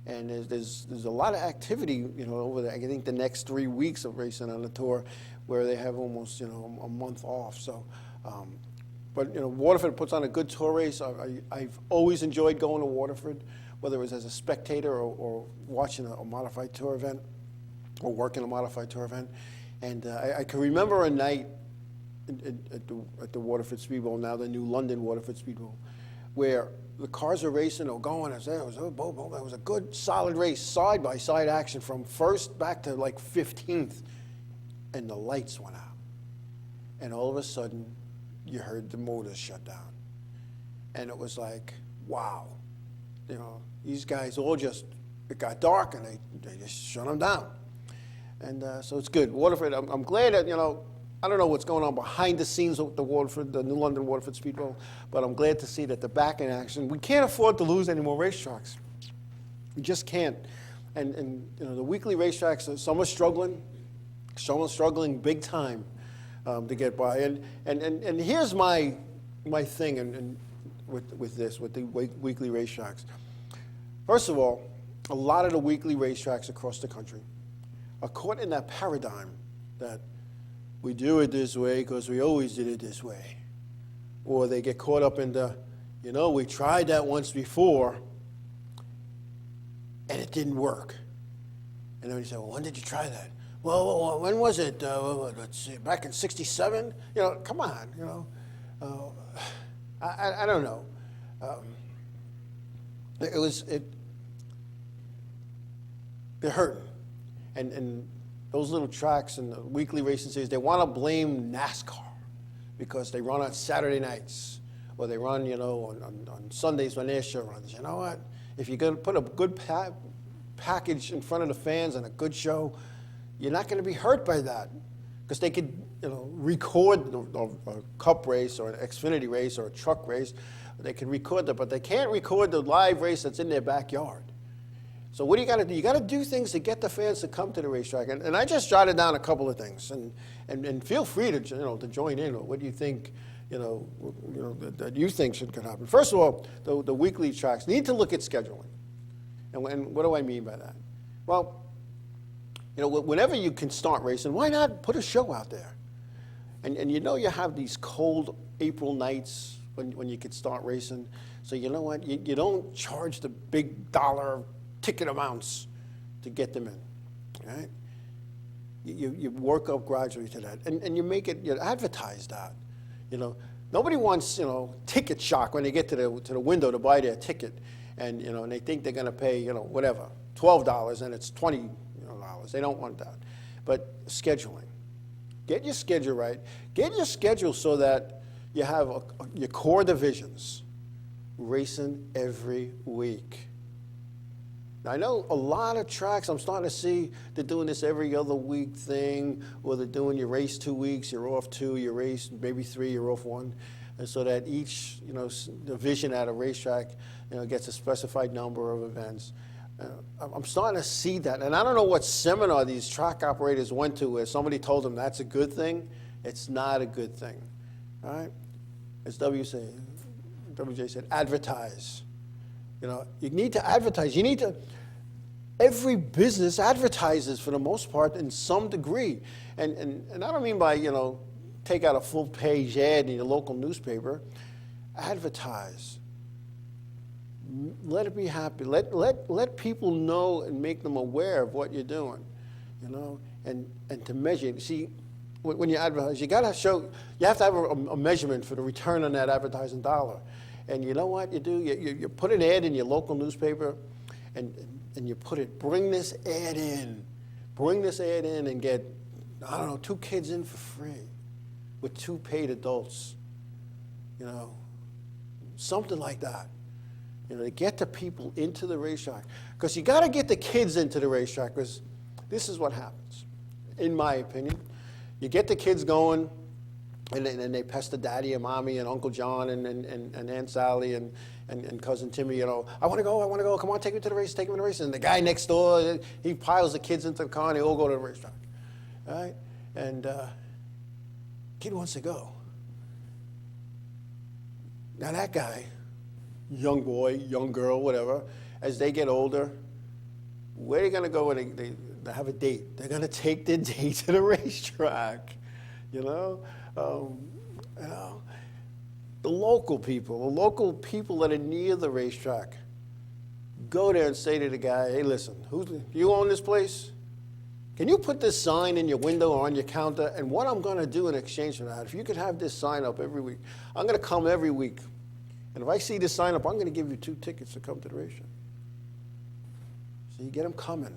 And there's a lot of activity, over there. I think the next 3 weeks of racing on the tour, where they have almost, a month off. So, but Waterford puts on a good tour race. I've always enjoyed going to Waterford, whether it was as a spectator or watching a modified tour event, or working a modified tour event. And I can remember a night at the Waterford Speed Bowl, now the New London Waterford Speed Bowl, where the cars are racing or going. It was a good, solid race, side-by-side action from first back to like 15th, and the lights went out. And all of a sudden, you heard the motors shut down. And it was like, wow. These guys all just, it got dark, and they just shut them down. And so it's good. Waterford, I'm glad that, I don't know what's going on behind the scenes with the New London Waterford Speed Bowl, but I'm glad to see that they're back in action. We can't afford to lose any more racetracks. We just can't. And the weekly racetracks, some are struggling big time to get by. And here's my thing with the weekly racetracks. First of all, a lot of the weekly racetracks across the country are caught in that paradigm that we do it this way because we always did it this way. Or they get caught up in the, we tried that once before and it didn't work. And then you say, well, when did you try that? Well, when was it? Let's see, back in '67? Come on, I don't know. They're hurting. And those little tracks and the weekly racing series, they want to blame NASCAR because they run on Saturday nights, or they run, on Sundays when their show runs. You know what? If you're going to put a good package in front of the fans and a good show, you're not going to be hurt by that, because they could, record a cup race or an Xfinity race or a truck race. They can record that, but they can't record the live race that's in their backyard. So what do you got to do? You got to do things to get the fans to come to the racetrack. And I just jotted down a couple of things, and feel free to to join in. Or what do you think that you think could happen? First of all, the weekly tracks need to look at scheduling. And what do I mean by that? Well, whenever you can start racing, why not put a show out there? And you have these cold April nights when you could start racing. So you know what? You don't charge the big dollar ticket amounts to get them in, right? you work up gradually to that, and you make it, you advertise that, you know. Nobody wants, you know, ticket shock when they get to the window to buy their ticket, and, you know, and they think they're going to pay, you know, whatever, $12 and it's $20. They don't want that. But scheduling. Get your schedule right. Get your schedule so that you have your core divisions racing every week. Now, I know a lot of tracks, I'm starting to see they're doing this every other week thing, or they're doing you race 2 weeks, you're off 2, you race maybe 3, you're off 1. And so that each, you know, division at a racetrack, you know, gets a specified number of events. I'm starting to see that, and I don't know what seminar these track operators went to where somebody told them that's a good thing. It's not a good thing, all right? As WJ said, advertise. You know, you need to advertise. You need to, every business advertises for the most part in some degree. And I don't mean by, you know, take out a full page ad in your local newspaper. Advertise. Let it be happy. Let people know and make them aware of what you're doing, you know, and to measure it. See, when you advertise, you got to show, you have to have a measurement for the return on that advertising dollar. And you know what you do? You put an ad in your local newspaper, and you put it, bring this ad in and get, I don't know, 2 kids in for free with 2 paid adults, you know, something like that. You know, to get the people into the racetrack. Because you got to get the kids into the racetrack, because this is what happens, in my opinion. You get the kids going, and they pester Daddy and Mommy and Uncle John and Aunt Sally and Cousin Timmy, you know, I want to go, come on, take me to the race, take me to the race. And the guy next door, he piles the kids into the car, and they all go to the racetrack. All right? And kid wants to go. Now that guy, young boy, young girl, whatever, as they get older, where are they going to go when they have a date? They're going to take their date to the racetrack, you know? You know, the local people that are near the racetrack, go there and say to the guy, hey, listen, you own this place? Can you put this sign in your window or on your counter? And what I'm going to do in exchange for that, if you could have this sign up every week, I'm going to come every week. And if I see this sign up, I'm going to give you 2 tickets to come to the racetrack. So you get them coming.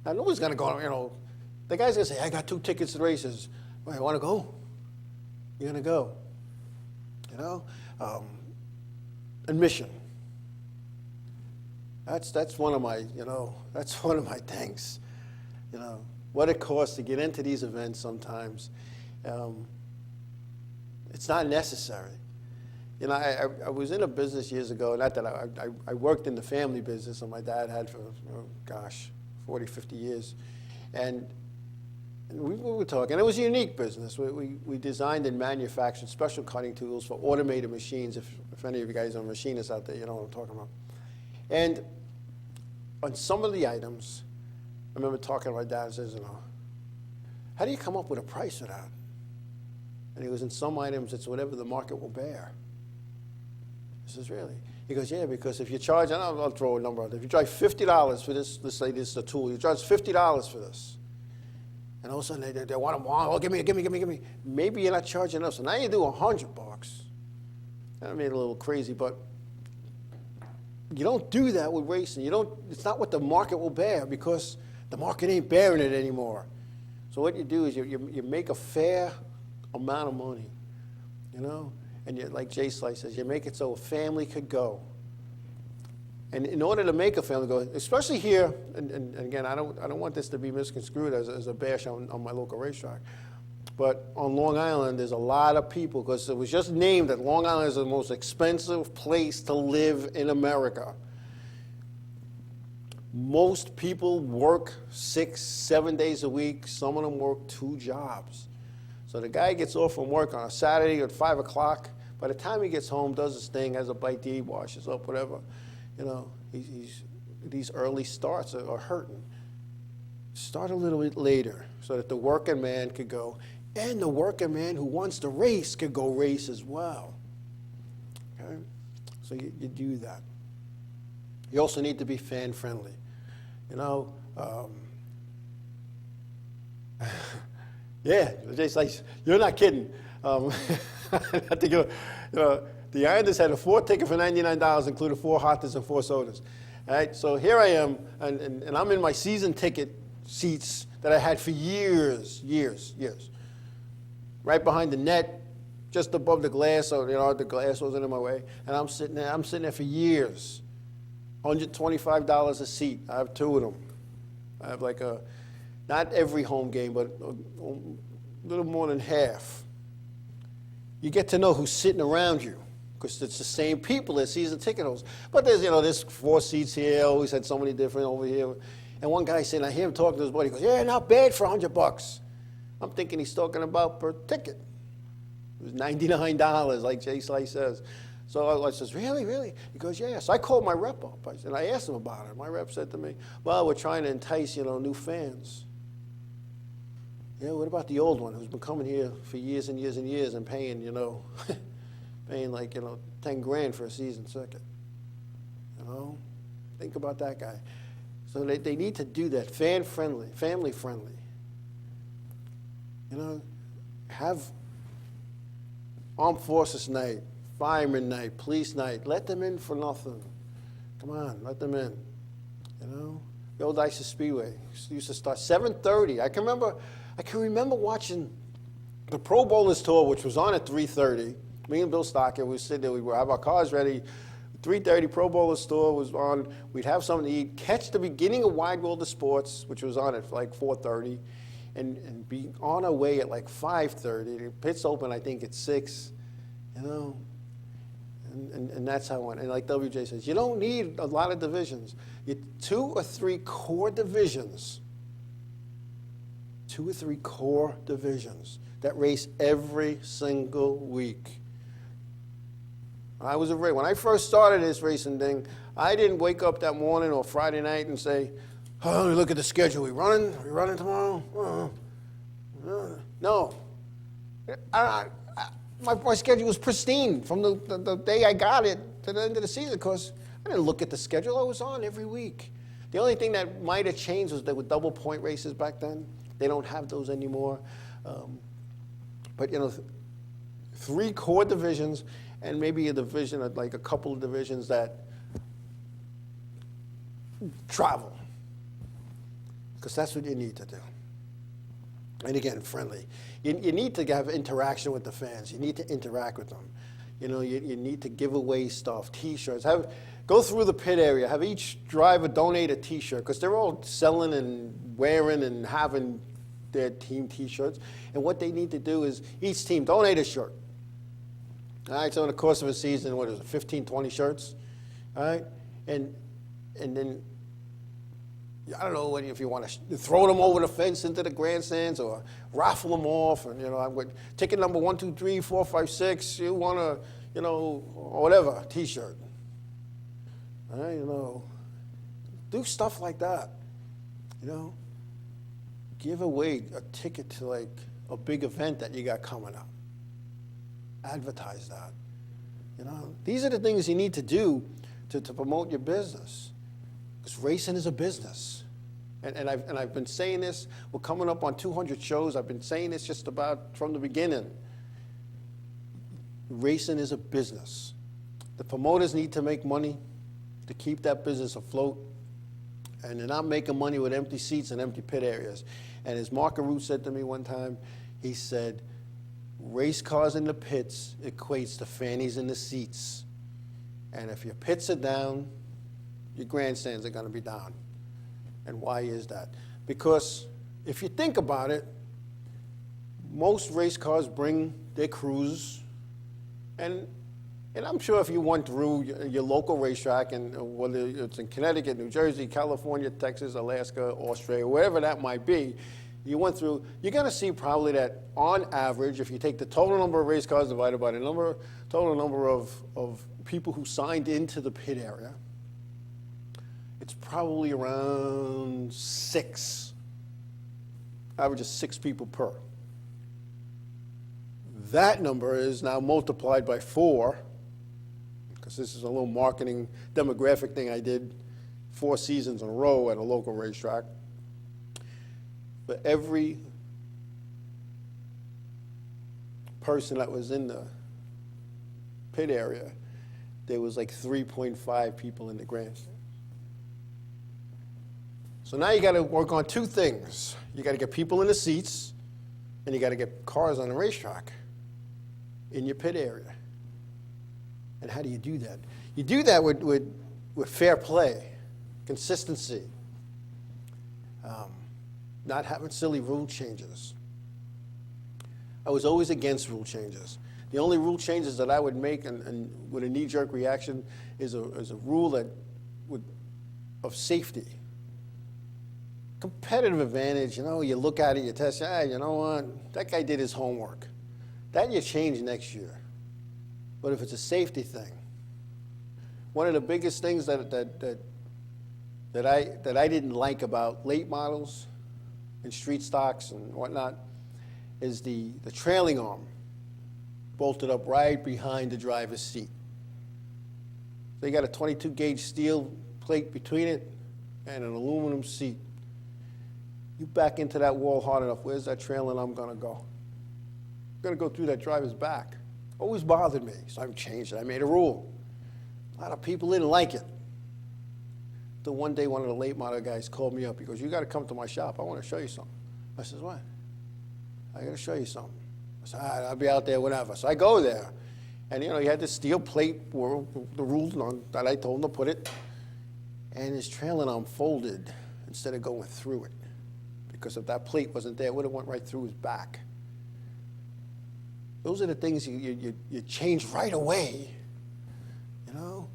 Now, nobody's going to go, you know, the guy's going to say, I got 2 tickets to the races. Well, you want to go? You're going to go. You know? Admission. That's one of my, you know, that's one of my things. You know, what it costs to get into these events sometimes. It's not necessary. You know, I was in a business years ago, not that I worked in the family business that my dad had for, oh, gosh, 40, 50 years. And we were talking, it was a unique business. We designed and manufactured special cutting tools for automated machines. If any of you guys are machinists out there, you know what I'm talking about. And on some of the items, I remember talking to my dad and says, you know, how do you come up with a price for that? And he goes, in some items, it's whatever the market will bear. I says, really? He goes, yeah, because if you charge, and I'll throw a number out there, if you charge $50 for this, let's say this is a tool, you charge $50 for this. And all of a sudden, they want them, oh, give me. Maybe you're not charging enough, so now you do $100. That made it a little crazy, but you don't do that with racing. It's not what the market will bear, because the market ain't bearing it anymore. So what you do is you make a fair amount of money, you know? And like Jay Slice says, you make it so a family could go. And in order to make a family go, especially here, and again, I don't want this to be misconstrued as a bash on my local racetrack, but on Long Island, there's a lot of people, because it was just named that Long Island is the most expensive place to live in America. Most people work 6, 7 days a week. Some of them work 2 jobs. So the guy gets off from work on a Saturday at 5 o'clock. By the time he gets home, does his thing, has a bite to eat, washes up, whatever, you know, these early starts are hurting. Start a little bit later so that the working man could go, and the working man who wants to race could go race as well. Okay? So you do that. You also need to be fan-friendly. You know, Yeah, Jason, like, you're not kidding. I think, the Islanders had a 4 ticket for $99, included 4 hot dogs and 4 sodas. All right, so here I am, and I'm in my season ticket seats that I had for years. Right behind the net, just above the glass, so the glass wasn't in my way. And I'm sitting there for years. $125 a seat. I have 2 of them. I have like not every home game, but a little more than half. You get to know who's sitting around you, because it's the same people as season ticket holders. But there's 4 seats here. Always had so many different over here. And one guy saying, I hear him talking to his buddy. He goes, yeah, not bad for $100. I'm thinking he's talking about per ticket. It was $99, like Jay Slice says. So I says, really? He goes, yeah. So I called my rep up. I asked him about it. My rep said to me, well, we're trying to entice, new fans. Yeah, what about the old one who's been coming here for years and years and years and paying, paying like, 10 grand for a season ticket? Think about that guy. So they need to do that, fan-friendly, family-friendly. Have Armed Forces Night, Fireman Night, Police Night. Let them in for nothing. Come on, let them in. The old Isis Speedway used to start 7:30. I can remember watching the Pro Bowlers Tour, which was on at 3:30. Me and Bill Stockett, we sit there, we would have our cars ready. 3:30, Pro Bowlers Tour was on. We'd have something to eat, catch the beginning of Wide World of Sports, which was on at like 4:30, and be on our way at like 5:30. The pits open, I think, at 6, And that's how it went. And like WJ says, you don't need a lot of divisions. 2 or 3 core divisions. 2 or 3 core divisions that race every single week. When I first started this racing thing, I didn't wake up that morning or Friday night and say, oh, let me look at the schedule. We running tomorrow? No. My schedule was pristine from the day I got it to the end of the season, because I didn't look at the schedule. I was on every week. The only thing that might have changed was there were double point races back then. They don't have those anymore. But 3 core divisions, and maybe a division, like a couple of divisions that travel, because that's what you need to do. And again, friendly. You need to have interaction with the fans. You need to interact with them. You need to give away stuff, T-shirts. Go through the pit area. Have each driver donate a T-shirt, because they're all selling and wearing and having their team T-shirts. And what they need to do is each team donate a shirt. All right, so in the course of a season, 15, 20 shirts? All right, and then, I don't know if you want to throw them over the fence into the grandstands or raffle them off, and I'm with ticket number 1, 2, 3, 4, 5, 6. You want to, or whatever, T-shirt. All right, do stuff like that. Give away a ticket to like a big event that you got coming up. Advertise that. These are the things you need to do to promote your business, because racing is a business. And I've been saying this. We're coming up on 200 shows. I've been saying this just about from the beginning. Racing is a business. The promoters need to make money to keep that business afloat, and they're not making money with empty seats and empty pit areas. And as Mark Carew said to me one time, he said, race cars in the pits equates to fannies in the seats. And if your pits are down, your grandstands are going to be down. And why is that? Because if you think about it, most race cars bring their crews, and I'm sure if you went through your local racetrack, and whether it's in Connecticut, New Jersey, California, Texas, Alaska, Australia, wherever that might be, you went through, you're going to see probably that on average, if you take the total number of race cars divided by the total number of people who signed into the pit area, it's probably around 6. Average is 6 people per. That number is now multiplied by 4, because this is a little marketing demographic thing I did 4 seasons in a row at a local racetrack. For every person that was in the pit area, there was like 3.5 people in the grandstand. So now you got to work on two things. You got to get people in the seats, and you got to get cars on the racetrack in your pit area. And how do you do that? You do that with fair play, consistency, not having silly rule changes. I was always against rule changes. The only rule changes that I would make, and with a knee-jerk reaction, is a rule that of safety. Competitive advantage, you look at it, you test, you know what, that guy did his homework. That you change next year. But if it's a safety thing, one of the biggest things that I didn't like about late models and street stocks and whatnot is the trailing arm bolted up right behind the driver's seat. So you got a 22 gauge steel plate between it and an aluminum seat. You back into that wall hard enough, where's that trailing arm gonna go? Gonna go through that driver's back. Always bothered me, so I changed it. I made a rule. A lot of people didn't like it. Till one day, one of the late model guys called me up. He goes, "You got to come to my shop. I want to show you something." I says, "What?" "I got to show you something." I said, "All right, I'll be out there whenever." So I go there, and he had this steel plate where the rules on that I told him to put it, and his trailing arm folded instead of going through it, because if that plate wasn't there, it would have went right through his back. Those are the things you change right away. You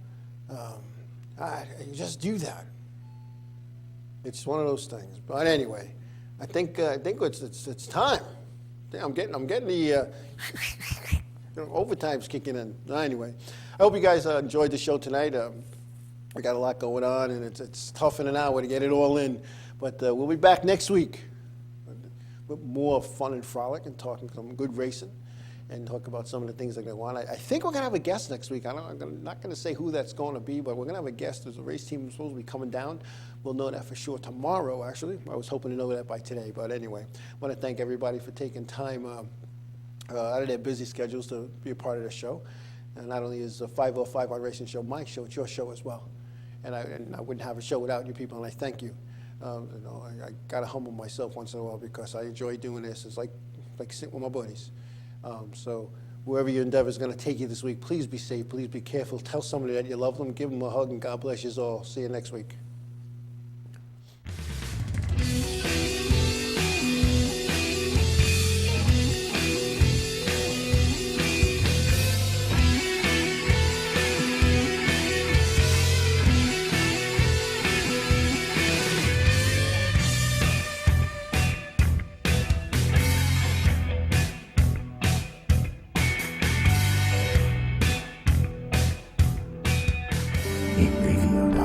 just do that. It's one of those things. But anyway, I think it's time. I'm getting the overtime's kicking in. Anyway, I hope you guys enjoyed the show tonight. We got a lot going on, and it's tough in an hour to get it all in. But we'll be back next week with more fun and frolic and talking some good racing and talk about some of the things that go on. I think we're going to have a guest next week. I'm not going to say who that's going to be, but we're going to have a guest. There's a race team supposed to be coming down. We'll know that for sure tomorrow, actually. I was hoping to know that by today. But anyway, I want to thank everybody for taking time out of their busy schedules to be a part of the show. And not only is the 505 on Racing Show my show, it's your show as well. And I wouldn't have a show without you people, and I thank you. I got to humble myself once in a while because I enjoy doing this. It's like sitting with my buddies. So wherever your endeavor is going to take you this week, please be safe, please be careful. Tell somebody that you love them, give them a hug, and God bless you all. See you next week. NASCAR.